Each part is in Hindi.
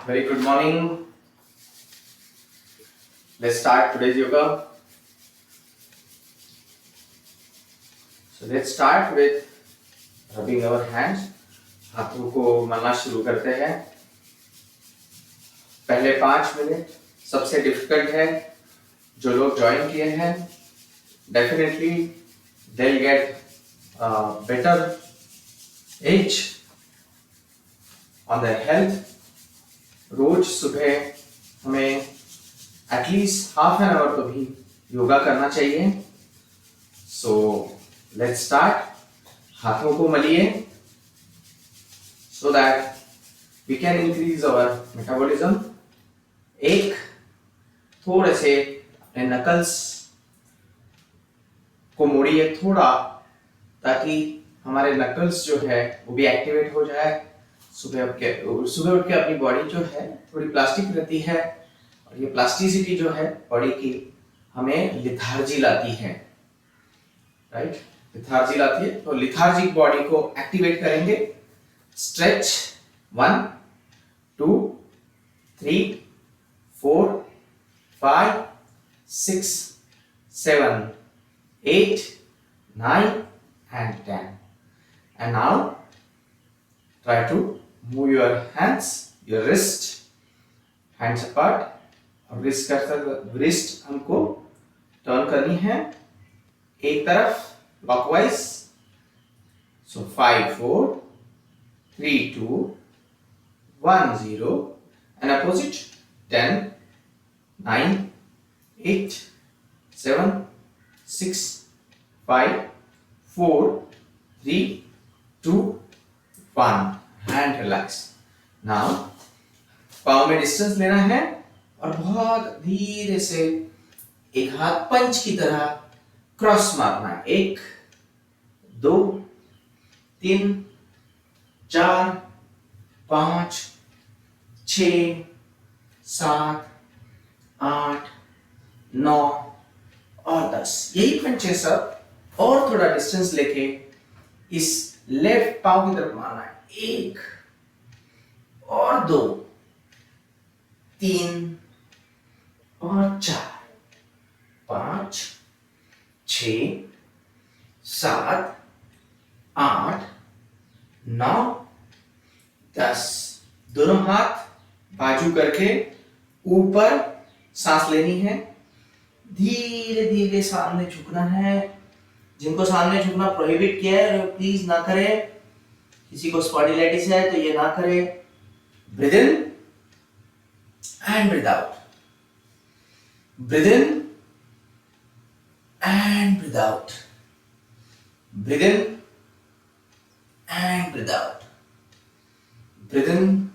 Very good morning. Let's start today's yoga. So let's start with rubbing our hands. हाथों को मलना शुरू करते हैं. पहले 5 मिनट सबसे डिफिकल्ट है. जो लोग ज्वाइन किए हैं definitely they'll get better edge on their health. रोज सुबह हमें एटलीस्ट हाफ एन आवर तो भी योगा करना चाहिए. So let's start. हाथों को मलिए so that we can increase our metabolism. एक थोड़े से अपने नकल्स को मोड़िए थोड़ा, ताकि हमारे नकल्स जो है वो भी एक्टिवेट हो जाए. सुबह उठ के अपनी बॉडी जो है थोड़ी प्लास्टिक रहती है, और ये प्लास्टिसिटी जो है बॉडी की हमें लिथार्जी लाती है. राइट, लिथार्जी लाती है. तो लिथार्जिक बॉडी को एक्टिवेट करेंगे. Stretch 1 2 3 4 5 6 7 8 9 and 10. And now try to move your hands, your wrist, hands apart. और wrist हमको टर्न करनी है एक तरफ clockwise. So 5 4 3 2 1 0 and opposite 10 9 8 7 6 5 4 3 2 1 and relax. Now पाँव में डिस्टेंस लेना है और बहुत धीरे से एक हाथ पंच की तरह क्रॉस मारना है. 1 2 3 4 5 6 7 8 9 और 10. यही पंचे सब और थोड़ा डिस्टेंस लेके इस लेफ्ट पांव की तरफ मारना है. 1 और 2 3 और 4 5 6 7 8 9 10. दोनों हाथ बाजू करके ऊपर सांस लेनी है. धीरे धीरे सामने झुकना है. जिनको सामने झुकना प्रोहिबिट किया है प्लीज ना करें. किसी को स्पॉन्डिलाइटिस है तो ये ना करें. Breathe in and breathe out. Breathe in and breathe out. Breathe in and breathe out. Breathe in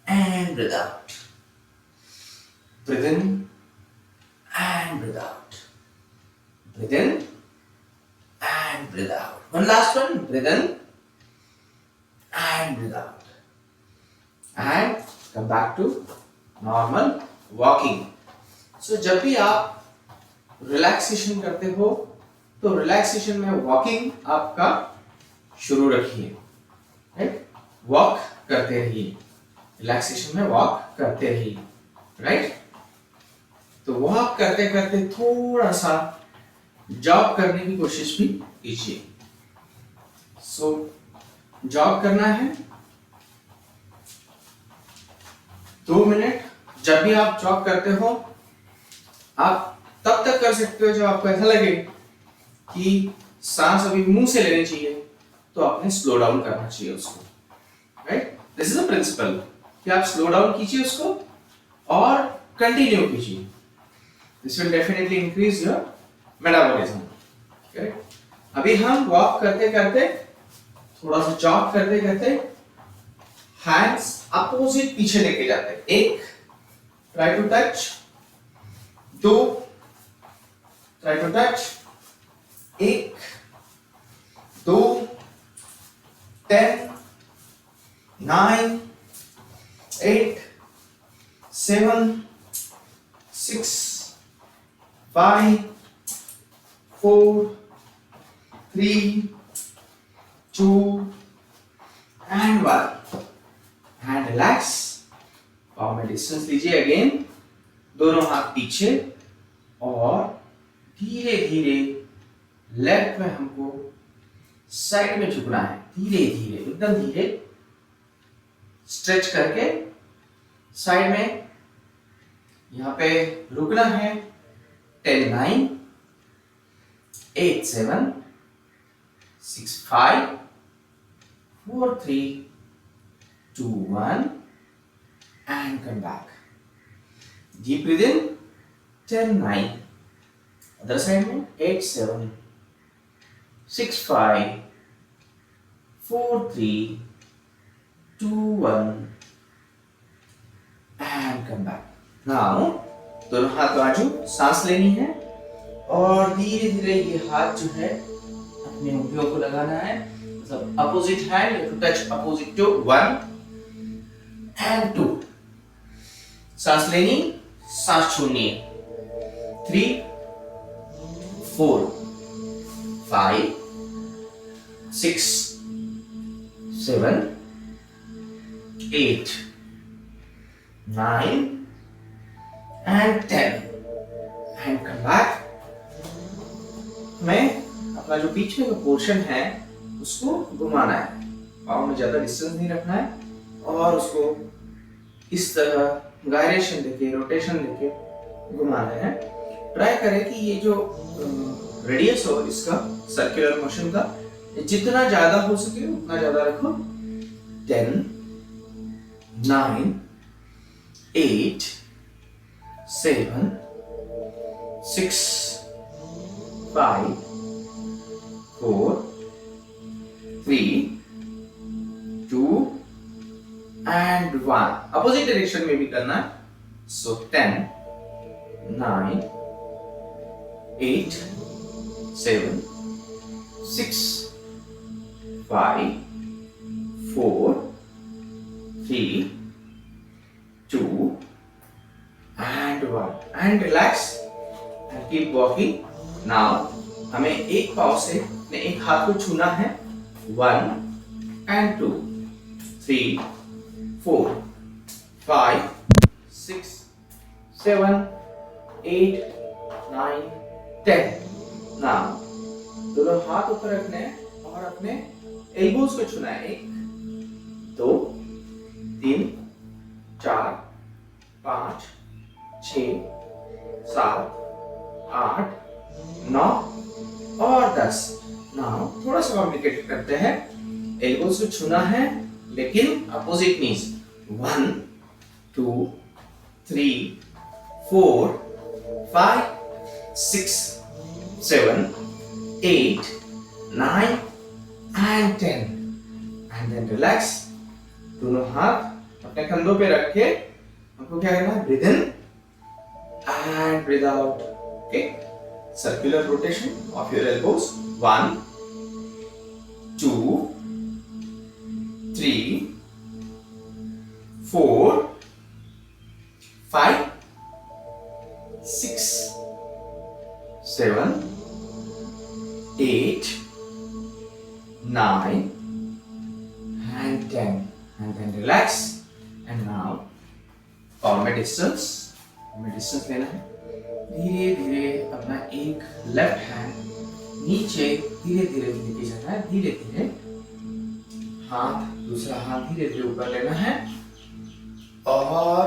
and breathe out. Breathe in and breathe out. Breathe in and breathe out. One last one. Breathe in and breathe out. And come back to normal walking. So जब भी आप रिलैक्सेशन करते हो तो रिलैक्सेशन में वॉकिंग आपका शुरू रखिए. राइट, वॉक करते रहिए. रिलैक्सेशन में वॉक करते रहिए. राइट, तो वॉक करते करते थोड़ा सा जॉग करने की कोशिश भी कीजिए. सो जॉग करना है 2 मिनट. जब भी आप जॉग करते हो आप तब तक कर सकते हो जब आपको ऐसा लगे कि सांस अभी मुंह से लेनी चाहिए, तो आपने स्लो डाउन करना चाहिए उसको. Right, this is a principal कि आप स्लो डाउन कीजिए उसको और कंटिन्यू कीजिए. This will definitely increase your metabolism. Correct. अभी हम वॉक करते करते थोड़ा सा जॉग करते करते हैंड्स अपोजिट पीछे लेके जाते हैं. 1 try to touch. 2 try to touch. 1 2 10 9 8 7 6 5 4 3 2 and 1. And relax. पाँव में डिस्टेंस लीजिए अगेन, दोनों हाथ पीछे और धीरे धीरे लेफ्ट में हमको साइड में झुकना है, धीरे धीरे एकदम धीरे स्ट्रेच करके साइड में यहां पे रुकना है। 10 9 8 7 6 5 4 3 2 1 and come back. Deep breathe in. 10 9. Other side में 8 7 6 5 4 3 2 1 and come back. Now दोनों हाथ बाजू सांस लेनी है और धीरे धीरे ये हाथ जो है अपने उंगलियों को लगाना है, मतलब opposite hand to touch opposite to 1 and 2. सांस लेनी, सांस छोड़नी है। 3 4 5 6 7 8 9 and 10 and come back. हमें अपना जो पीछे का पोर्शन है उसको घुमाना है, पाँव में ज्यादा डिस्टेंस नहीं रखना है और उसको इस तरह गायरेशन देके, रोटेशन देके घुमाना है। ट्राई करें कि ये जो रेडियस हो इसका, सर्कुलर मोशन का, जितना ज्यादा हो सके उतना ज्यादा रखो। 10 9 8 7 6 5 4 3 2 and 1. अपोजिट डायरेक्शन में भी करना है। सो 10 9 8 7 6 5 4 3 2 and 1 and relax and keep walking. Now हमें एक पाँव से अपने एक हाथ को छूना है। 1 and 2 3 4 5 6 7 8 9 10. Now दोनों हाथ ऊपर रखने हैं और अपने एल्बोज को छूना है। 1 2 3 4 5 6 7 8 9 और 10. नाउ थोड़ा सा कॉम्प्लिकेटेड करते हैं। एल्बोज को छूना है लेकिन opposite knees. 1 2 3 4 5 6 7 8 9 and 10 and then relax. दोनों हाथ अपने कंधों पे रख के हमको क्या करना है? Breathe in and breathe out. Okay, circular rotation of your elbows. 1 2 3 4 5 6 7 8 9 and 10 and then relax. And now पाँव में डिस्टेंस लेना है। धीरे धीरे अपना एक लेफ्ट हैंड नीचे धीरे धीरे लेके जाना है। धीरे धीरे हाथ, दूसरा हाथ धीरे धीरे ऊपर लेना है और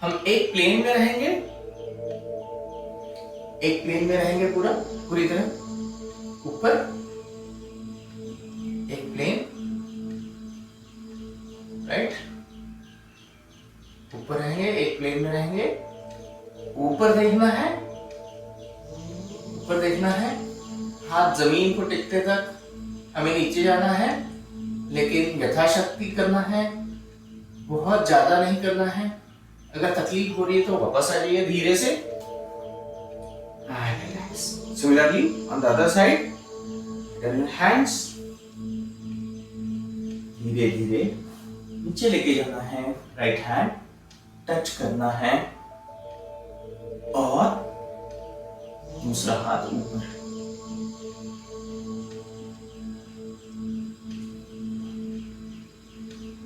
हम एक प्लेन में रहेंगे। एक प्लेन में रहेंगे पूरी तरह ऊपर। एक प्लेन, राइट, ऊपर रहेंगे, एक प्लेन में रहेंगे। ऊपर देखना है, ऊपर देखना है। हाथ जमीन को टिकते तक हमें नीचे जाना है, लेकिन यथाशक्ति करना है, बहुत ज्यादा नहीं करना है। अगर तकलीफ हो रही है तो वापस आ जाइए धीरे से। Similarly on the other side, turn your hands, धीरे धीरे नीचे लेके जाना है। राइट हैंड टच करना है और दूसरा हाथ ऊपर।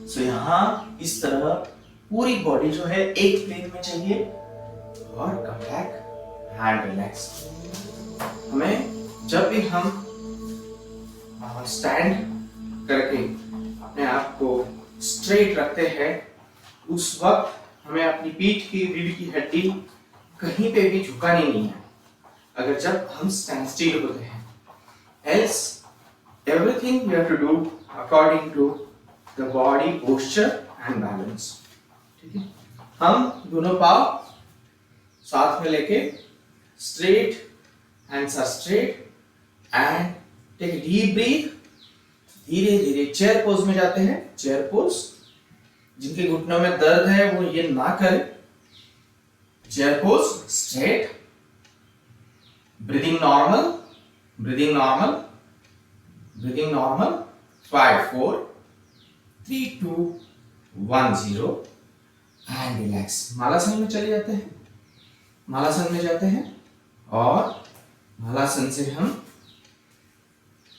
सो यहां इस तरह पूरी बॉडी जो है एक प्लेन में चाहिए। और कम बैक, हैंड रिलैक्स। हमें जब भी हम स्टैंड करके अपने आप को स्ट्रेट रखते हैं, उस वक्त हमें अपनी पीठ की रीढ़ की हड्डी कहीं पे भी झुकानी नहीं है, अगर जब हम स्टैंड स्टिल होते हैं। Else everything we have to do according to the body posture and balance। ठीक है, हम दोनों पाँव साथ में लेके straight, hands are straight and take a deep breath। धीरे धीरे चेयर पोज में जाते हैं। चेयर पोज, जिनके घुटनों में दर्द है वो ये ना करें। Chair pose, straight, breathing normal, breathing normal, breathing normal। 5 4 3 2 1 0 and relax। Malasana में चले जाते हैं। मालासन में जाते हैं और मालासन से हम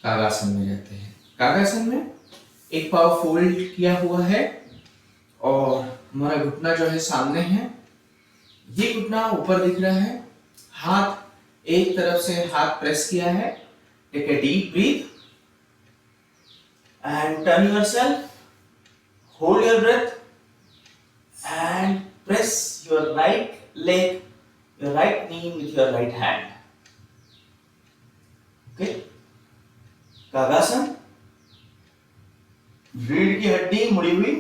कागासन में जाते हैं। कागासन में एक पाव फोल्ड किया हुआ है और हमारा घुटना जो है सामने है। ये घुटना ऊपर दिख रहा है। हाथ एक तरफ से हाथ प्रेस किया है। Take a deep breath and turn yourself, hold your breath and press your right leg, your right knee with your right hand. Okay, kagasana, रीढ़ की हड्डी मुड़ी हुई।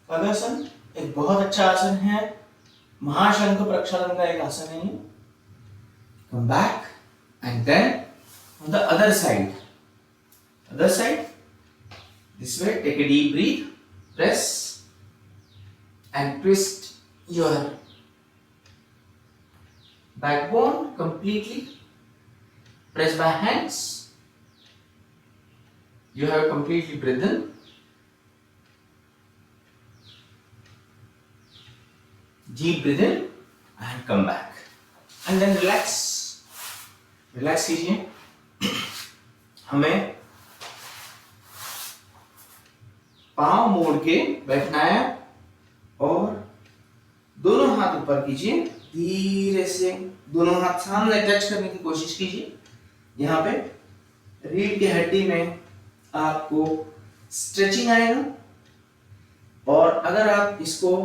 कागासन एक बहुत अच्छा आसन है, महाशंख प्रक्षालन का एक आसन है। Come back and then on the other side, this way, take a deep breath, press and twist your backbone completely. Press by hands. You have completely breathed in. Deep breathe in and come back and then relax। Relax कीजिए। हमें पांव मोड़ के बैठना है और दोनों हाथ ऊपर कीजिए। धीरे से दोनों हाथ सामने टच करने की कोशिश कीजिए। यहाँ पे रीढ़ की हड्डी में आपको स्ट्रेचिंग आएगा और अगर आप इसको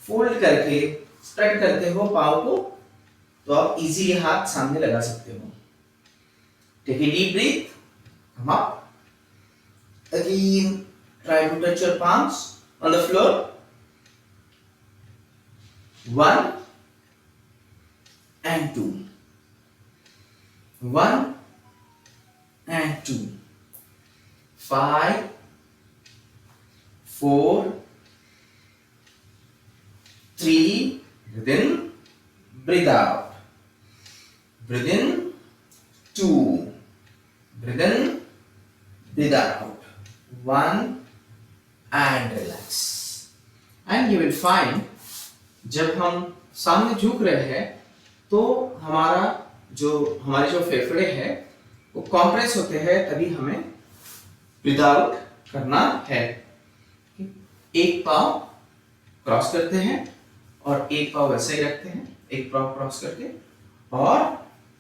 फोल्ड करके स्प्रेड करते हो पांव को, तो आप इजीली हाथ सामने लगा सकते हो। Take a deep breathe, come up again, try to touch your palms on the floor। 1 and 2, 1 and 2, 5 4 3, breathe in, breathe out, breathe in, 2, breathe in, breathe out, 1 and relax। And you will find जब हम सामने झुक रहे हैं तो हमारे जो फेफड़े हैं वो कॉम्प्रेस होते हैं, तभी हमें ब्रीथ आउट करना है। एक पाँव क्रॉस करते हैं और एक पाँव वैसे ही रखते हैं, एक पाँव क्रॉस करके, और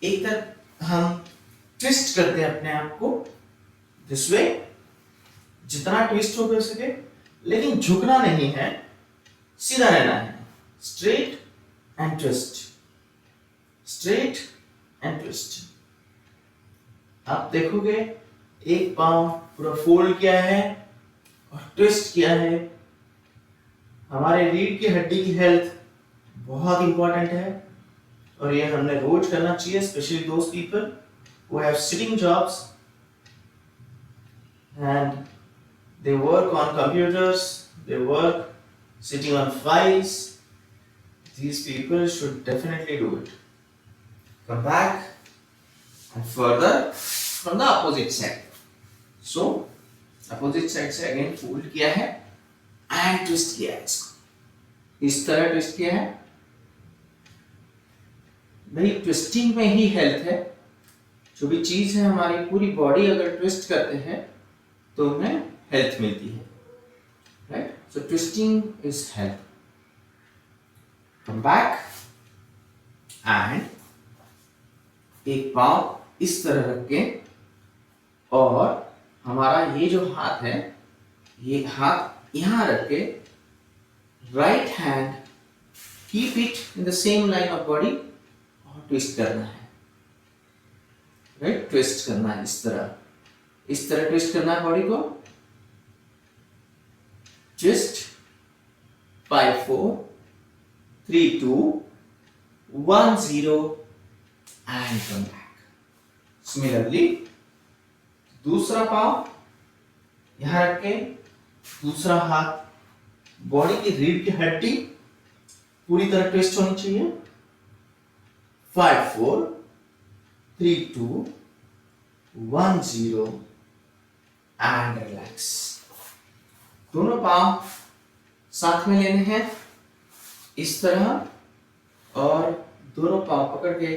एक तरफ हम ट्विस्ट करते हैं अपने आप को दिस वे, जितना ट्विस्ट हो सके, लेकिन झुकना नहीं है, सीधा रहना है। Straight and twist, straight and twist. आप देखोगे एक पाँव पूरा फोल्ड किया है और ट्विस्ट किया है। हमारे रीढ़ की हड्डी की हेल्थ बहुत इंपॉर्टेंट है और ये हमने रोज करना चाहिए, specially those people who have sitting jobs and they work on computers, they work sitting on files. These people should definitely do it. Come back and further from the opposite side. So opposite side से again fold किया है and twist किया है इसको, इस तरह twist किया है। भाई ट्विस्टिंग में ही हेल्थ है। जो भी चीज है हमारी पूरी बॉडी अगर ट्विस्ट करते हैं तो हमें हेल्थ मिलती है। right? So twisting is help. Come back and एक पाँव इस तरह रख के और हमारा ये जो हाथ है, ये हाथ यहाँ रख के right hand keep it in the same line of body और ट्विस्ट करना है, राइट? ट्विस्ट करना है इस तरह ट्विस्ट करना है बॉडी को. Twist 5 4 3 2 1 0 and come back. Similarly, दूसरा पाँव यहां रख के दूसरा हाथ बॉडी की रीढ़ की हड्डी पूरी तरह ट्विस्ट होनी चाहिए. 5 4 3 2 1 0 and relax. दोनों पाँव साथ में लेने हैं इस तरह और दोनों पाँव पकड़ के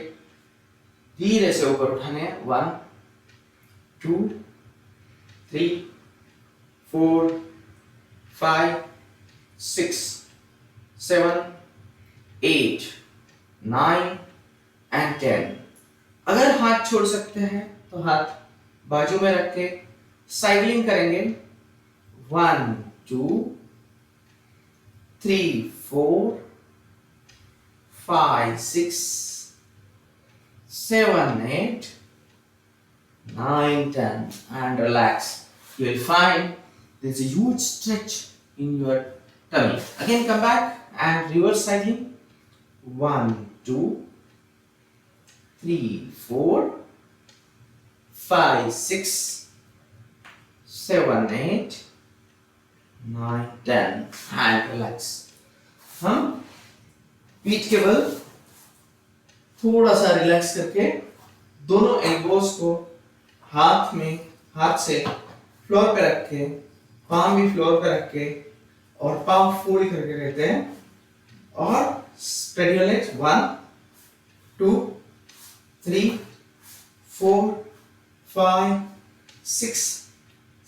धीरे से ऊपर उठाने हैं. 1 2 3 4 5 6 7 8 9 and 10. अगर हाथ छोड़ सकते हैं तो हाथ बाजू में रख के साइकिलिंग करेंगे. 1 2 3 4 5 6 7 8 9 10 and relax. You will find there's a huge stretch in your tummy. Again come back and reverse cycling. 1 2 3 4 5 6 7 8 9 10 and relax. हम पीठ के बल थोड़ा सा रिलैक्स करके दोनों एल्बोस को हाथ से फ्लोर पे रख के, पाम भी फ्लोर पे रख के और पाम फोल्ड करके रहते हैं और spread your legs. 1 2 3 4 5 6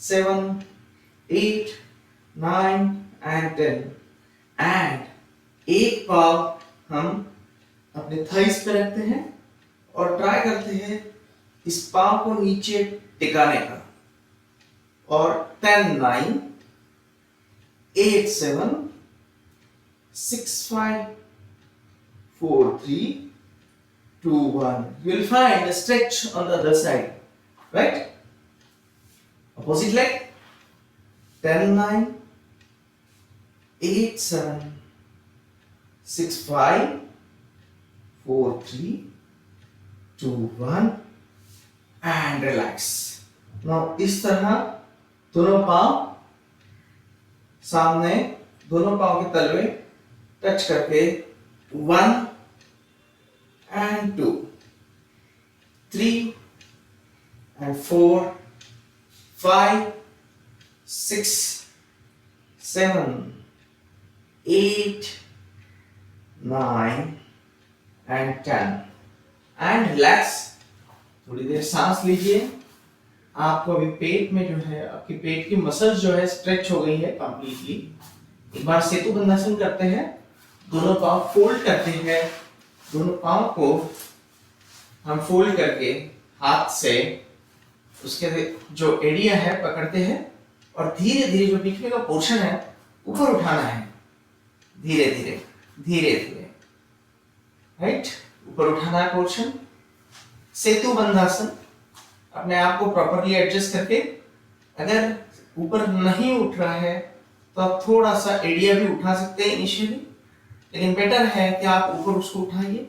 7 8 9 and 10 and एक पाव हम अपने थाइस पे रखते हैं और ट्राई करते हैं इस पाव को नीचे टिकाने का. और 10 9 8 7 6 5 4 3 2 1. You will find a stretch on the other side, right? Opposite leg. 10 9 8 7 6 5 4 3 2 1 and relax. Now इस तरह दोनों पांव सामने, दोनों पांव के तलवे टच करके 1 and 2 3 and 4 5 6 7 8 9 and 10 and relax. थोड़ी देर सांस लीजिए. आपको अभी पेट में जो है, आपकी पेट की मसल्स जो है स्ट्रेच हो गई है कंप्लीटली. एक बार सेतु बंधासन करते हैं. दोनों पांव फोल्ड करते हैं. दोनों पांव को हम फोल्ड करके हाथ से उसके जो एरिया है पकड़ते हैं और धीरे धीरे जो पीछे का पोर्शन है ऊपर उठाना है. धीरे धीरे धीरे धीरे, राइट? ऊपर उठाना है पोर्शन. सेतु बंधासन. अपने आप को प्रॉपर्ली एडजस्ट करके, अगर ऊपर नहीं उठ रहा है तो आप थोड़ा सा एरिया भी उठा सकते हैं इनिशियली, लेकिन बेटर है कि आप ऊपर उसको उठाइए.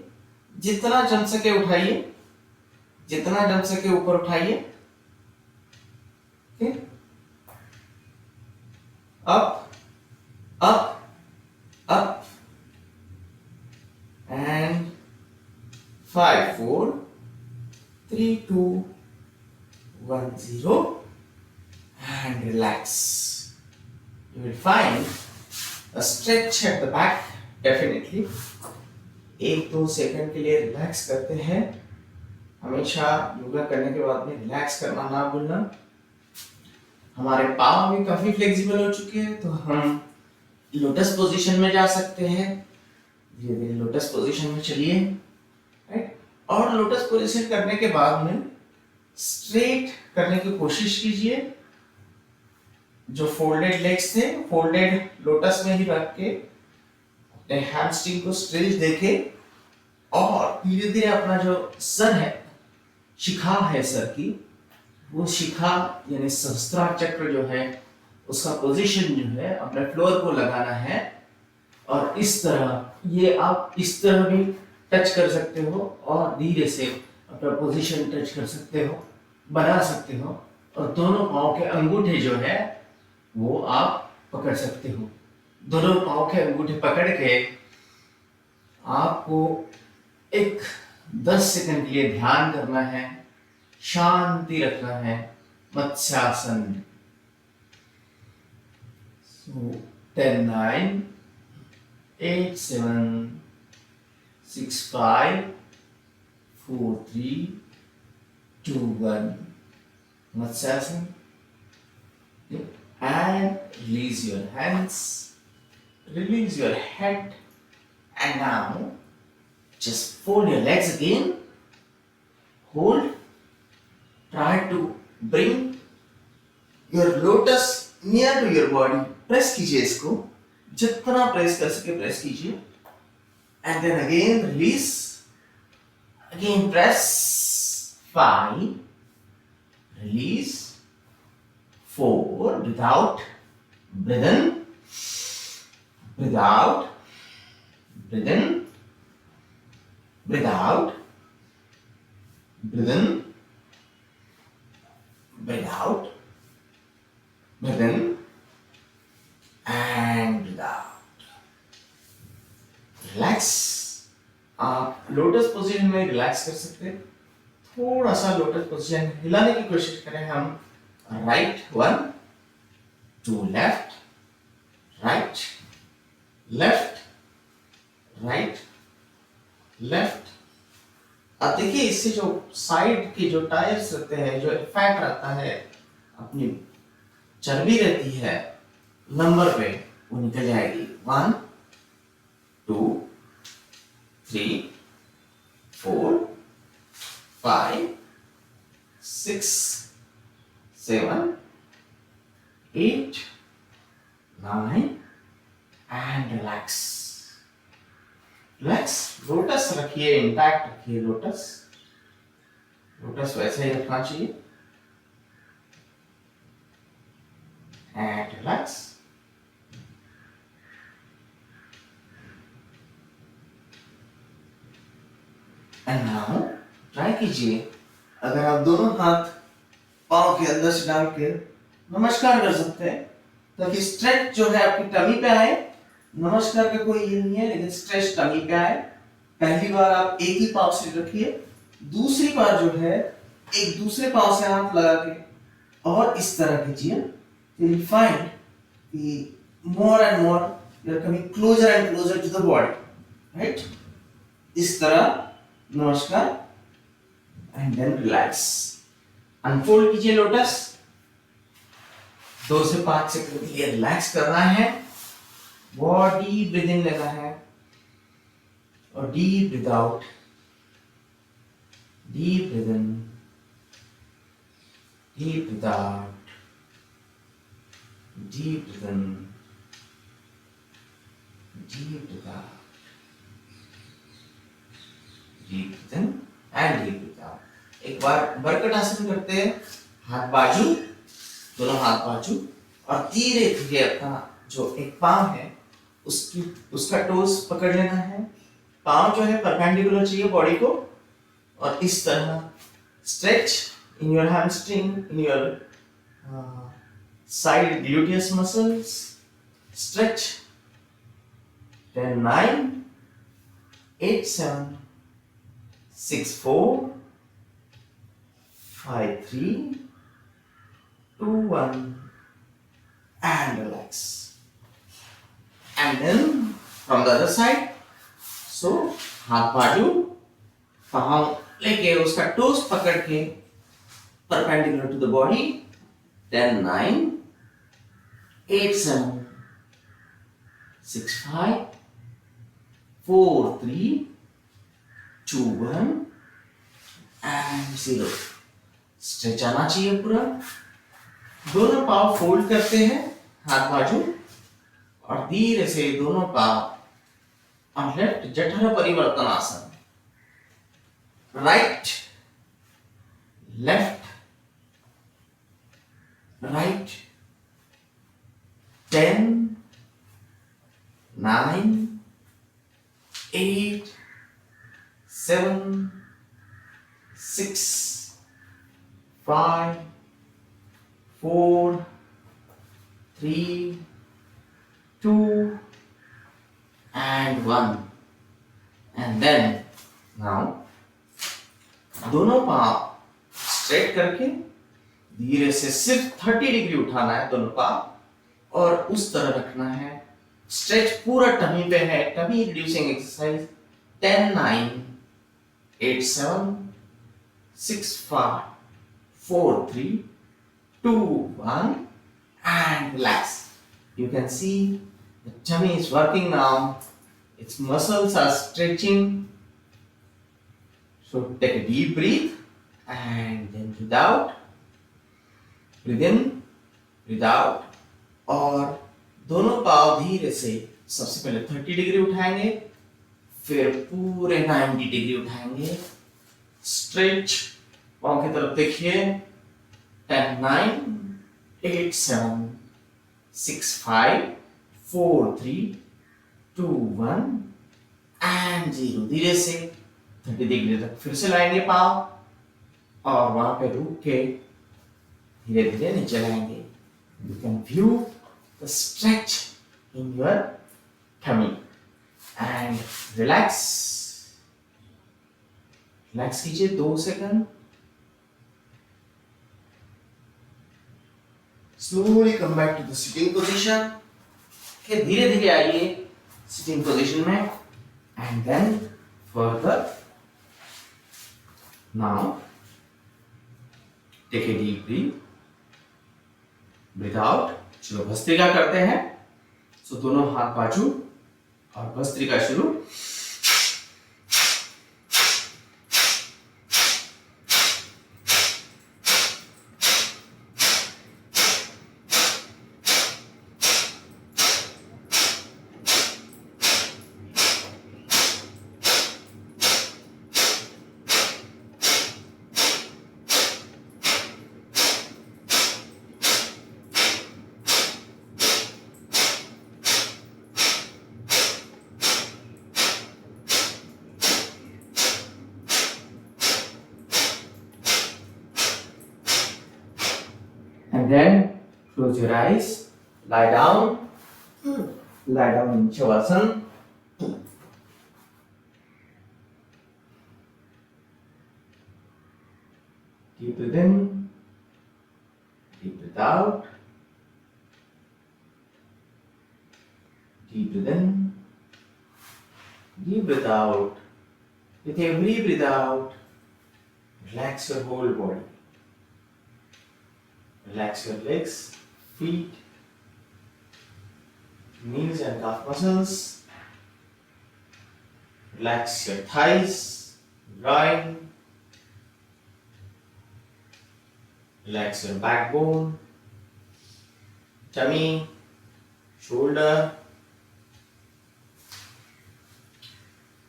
जितना जम सके उठाइए, जितना जम सके ऊपर उठाइए. Up up up and 5 4 3 2 1 0 and relax. You will find a stretch at the back definitely. 1-2 second के लिए रिलैक्स करते हैं. हमेशा योगा करने के बाद में रिलैक्स करना ना भूलना. हमारे पाँव भी काफी फ्लेक्सिबल हो चुके हैं, तो हम लोटस पोजीशन में जा सकते हैं। ये लोटस पोजीशन में चलिए, राइट। और लोटस पोजीशन करने के बाद में स्ट्रेट करने की कोशिश कीजिए। जो फोल्डेड लेग्स थे, फोल्डेड लोटस में ही रख के अपने हैमस्ट्रिंग को स्ट्रेच देके, और धीरे धीरे अपना जो सर है, शिखा है सर की, वो शिखा यानी सहस्त्रार चक्र जो है उसका पोजीशन जो है अपने फ्लोर को लगाना है। और इस तरह ये आप इस तरह भी टच कर सकते हो और धीरे से अपना पोजीशन टच कर सकते हो, बना सकते हो। और दोनों पाँव के अंगूठे जो है वो आप पकड़ सकते हो। दोनों पाँव के अंगूठे पकड़ के आपको एक 10 सेकंड के लिए ध्यान करना है, शांति रखना है, matsyasana. 10 9 8 7 6 5 4 3 2 1 matsyasana. And release your hands, release your head, and now just fold your legs again. Hold. Try to bring your lotus near to your body. Press कीजिए इसको, जितना प्रेस कर सके प्रेस कीजिए, and then again release. Again press. 5. Release. 4. Breathe out. Breathe in. Breathe out. Breathe in. Breathe out. Breathe in. Breathe out. Breathe in. And breathe out. Relax. आप लोटस पोजीशन में रिलैक्स कर सकते हैं। थोड़ा सा लोटस पोजीशन हिलाने की कोशिश करें हम। Right 1 to left, right, left, right, left। अब देखिए इससे जो साइड के जो टायर्स रहते हैं, जो फैट रहता है, अपनी चर्बी रहती है नंबर पे, वो निकल जाएगी। 1 2 3 4 5 6 7 8 9 and relax। रिलैक्स। लोटस रखिए, इंटैक्ट रखिए लोटस। लोटस वैसे ही रखना चाहिए। And relax. And now try कीजिए, अगर आप दोनों हाथ पाँव के अंदर से डाल के नमस्कार कर सकते हैं, ताकि स्ट्रेच जो है आपकी टमी पे आए। नमस्कार का कोई ये नहीं है, लेकिन स्ट्रेच टमी पे आए। पहली बार आप एक ही पाँव से रखिए, दूसरी बार जो है एक दूसरे पाँव से हाथ लगा के और इस तरह कीजिए। You will find the more and more you are coming closer and closer to the body, right? इस तरह नमस्कार and then relax। अनफोल्ड कीजिए लोटस। 2 से 5 सेकंड के लिए रिलैक्स करना है। बॉडी ब्रीथ इन लेना है और deep breath out. Deep breath in, deep breath out, deep breath in, deep breath out, deep breath in and deep breath out. एक बार बरकट आसन करते हैं, हाथ बाजू, दोनों हाथ बाजू, और धीरे धीरे अपना जो एक पाँव है उसका टोस पकड़ लेना है। पाँव जो है परपेंडिकुलर चाहिए बॉडी को, और इस तरह stretch in your hamstring, in your side gluteus muscles, stretch। 10 9 8 7 6 4 5 3 2 1 and relax। And then from the other side, so हाथ बाजू, पाँव लेके उसका टोस पकड़ के perpendicular to the body, 10, 9, 8, 7, 6, 5, 4, 3, 2, 1 and 0। Stretch आना चाहिए पूरा। दोनों पाँव फोल्ड करते हैं हाथ बाजू और धीरे से दोनों पाँव ऑन लेफ्ट जठर परिवर्तन आसन। Right left right 10, 9, 8, 7, 6, 5, 4, 3, 2 and 1 and then now दोनों पाँव स्ट्रेट करके धीरे से सिर्फ 30 डिग्री उठाना है दोनों पाँव और उस तरह रखना है। स्ट्रेच पूरा टमी पे है, tummy reducing exercise. 10, 9, 8, 7, 6, 5, 4, 3, 2, 1 and relax. You can see the tummy is working now. Its muscles are stretching. So take a deep breath and then breathe out. Breathe in, breathe out. और दोनों पाँव धीरे से सबसे पहले 30 डिग्री उठाएंगे, फिर पूरे 90 डिग्री उठाएंगे। स्ट्रेच, पाँव की तरफ देखिए। 10, 9, 8, 7, 6, 5, 4, 3, 2, 1 एंड 0। धीरे से 30 डिग्री तक फिर से लाएंगे पाँव और वहां पे रुक के धीरे धीरे नीचे लाएंगे। You can view the stretch in your tummy and relax. Relax कीजिए 2 second. Slowly come back to the sitting position. Okay, धीरे धीरे आइए sitting position में and then further. Now take a deep breath. Breathe out. चलो भस्त्रिका करते हैं। सो दोनों हाथ बाजू और भस्त्रिका शुरू। And then close your eyes, lie down in Shavasana. Deep breath in, deep breath out, deep breath in, deep breath out. With every breath out, relax your whole body. Relax your legs, feet, knees and calf muscles. Relax your thighs, groin. Relax your backbone, tummy, shoulder,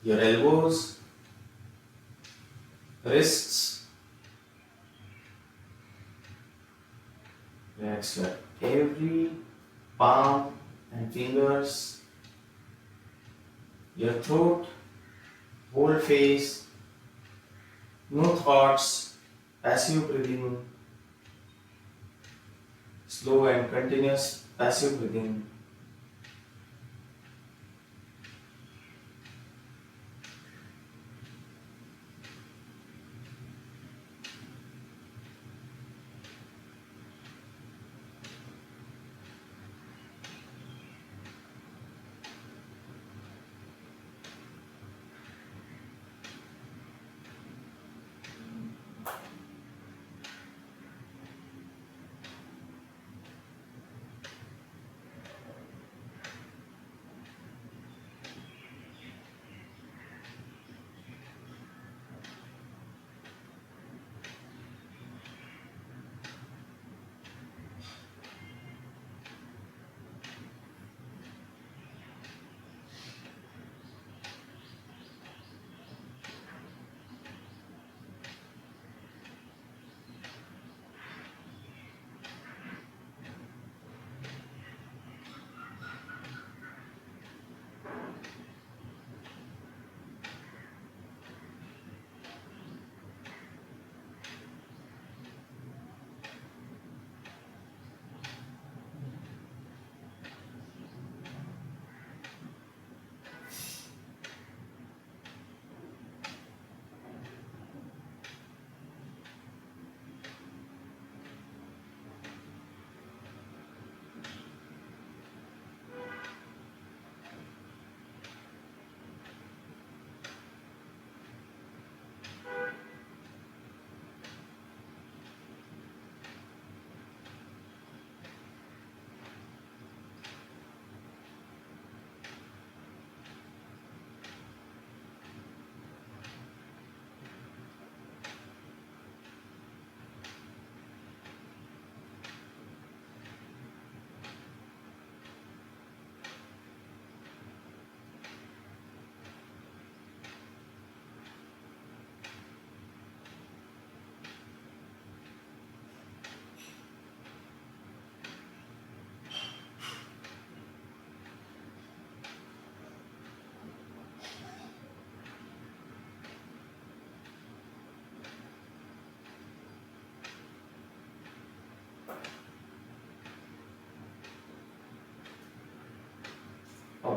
your elbows, wrists. Relax your every palm and fingers, your throat, whole face, no thoughts, passive breathing, slow and continuous passive breathing.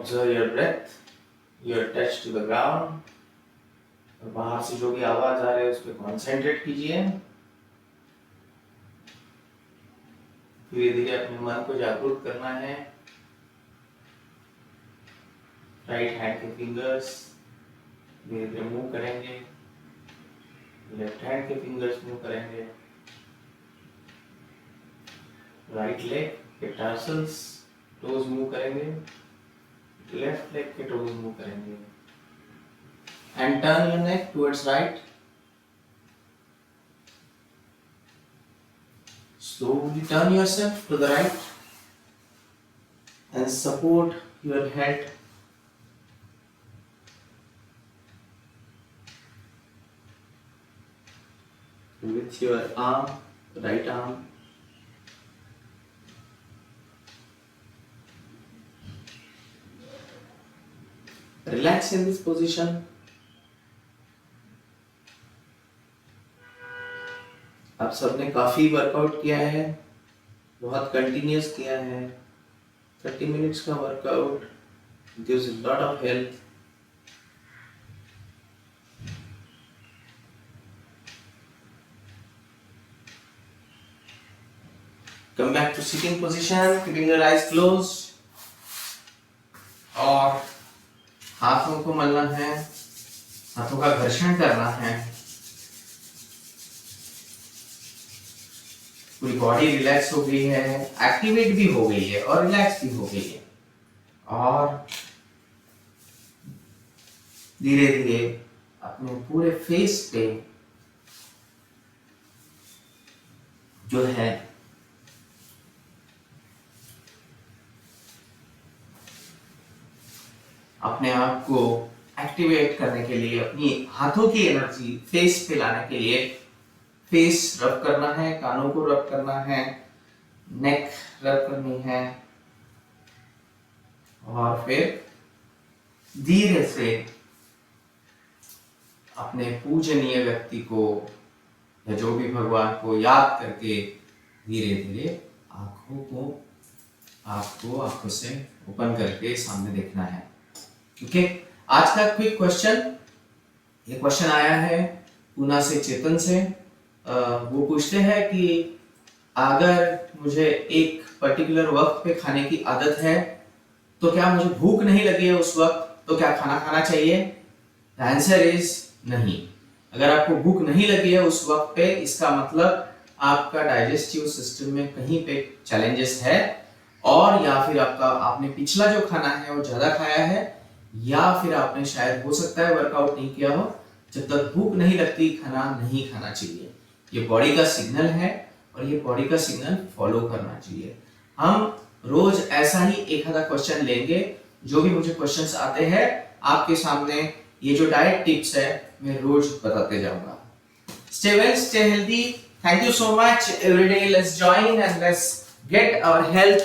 Observe your breath, your touch to the ground. और बाहर से जो भी आवाज आ रही है उस पर कॉन्सेंट्रेट कीजिए। धीरे धीरे अपने मन को जागरूक करना है। राइट हैंड के फिंगर्स धीरे धीरे मूव करेंगे, लेफ्ट हैंड के फिंगर्स मूव करेंगे, राइट लेग के टार्सल्स टोज मूव करेंगे, लेफ्ट लेग के टोज मूव करेंगे। And turn your neck towards right. Slowly turn yourself to the right and support your head with your arm, right arm. Relax in this position. आप सबने काफी वर्कआउट किया है, बहुत कंटिन्यूस किया है। 30 मिनट्स का workout gives a lot of help. Come back to sitting position, keeping your eyes closed. और हाथों को मलना है, हाथों का घर्षण करना है। पूरी बॉडी रिलैक्स हो गई है, एक्टिवेट भी हो गई है और रिलैक्स भी हो गई है। और धीरे धीरे अपने पूरे फेस पे जो है अपने आप को एक्टिवेट करने के लिए, अपनी हाथों की एनर्जी फेस पे लाने के लिए फेस रब करना है, कानों को रब करना है, नेक रब करनी है। और फिर धीरे से अपने पूजनीय व्यक्ति को या जो भी भगवान को याद करके धीरे धीरे आपको आंखों से ओपन करके सामने देखना है। ओके, आज का क्विक क्वेश्चन, ये क्वेश्चन आया है पूना से, चेतन से। वो पूछते हैं कि अगर मुझे एक पर्टिकुलर वक्त पे खाने की आदत है तो क्या मुझे भूख नहीं लगी है उस वक्त, तो क्या खाना खाना चाहिए? द आंसर इज नहीं। अगर आपको भूख नहीं लगी है उस वक्त पे, इसका मतलब आपका डाइजेस्टिव सिस्टम में कहीं पे चैलेंजेस है, और या फिर आपने पिछला जो खाना है वो ज्यादा खाया है, या फिर आपने शायद हो सकता है वर्कआउट नहीं किया हो। जब तक भूख नहीं लगती खाना नहीं खाना चाहिए। ये बॉडी का सिग्नल है और ये बॉडी का सिग्नल फॉलो करना चाहिए। हम रोज ऐसा ही एक आधा क्वेश्चन लेंगे। जो भी मुझे क्वेश्चंस आते हैं आपके सामने ये जो डाइट टिप्स है मैं रोज बताते जाऊंगा। Stay well, stay healthy. Thank you so much. Every day let's join and let's get our health